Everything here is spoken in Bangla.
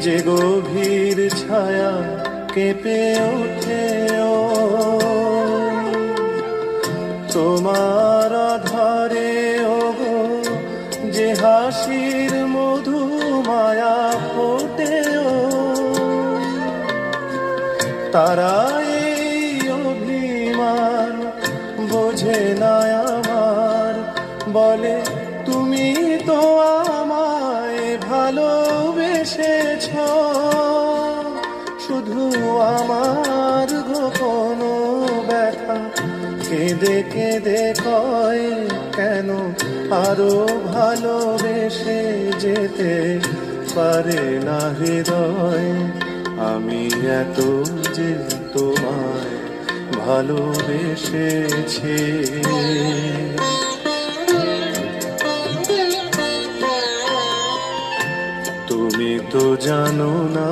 যে গভীর ছায়া কেঁপে ওঠে ও তোমার আধারে ও গো, যে হাসির মধু মায়া ফোটে ও তারা এই অভিমান বোঝে না আমার, বলে তুমি তো আমায় ভালোবেসেছ, শুধু আমার গোপন ব্যথা কেঁদে কেঁদে কয় কেন আরো ভালোবেসে যেতে পারে না হৃদয়। আমি এত যে তোমায় ভালোবেসেছি, তুমি তো জানো না।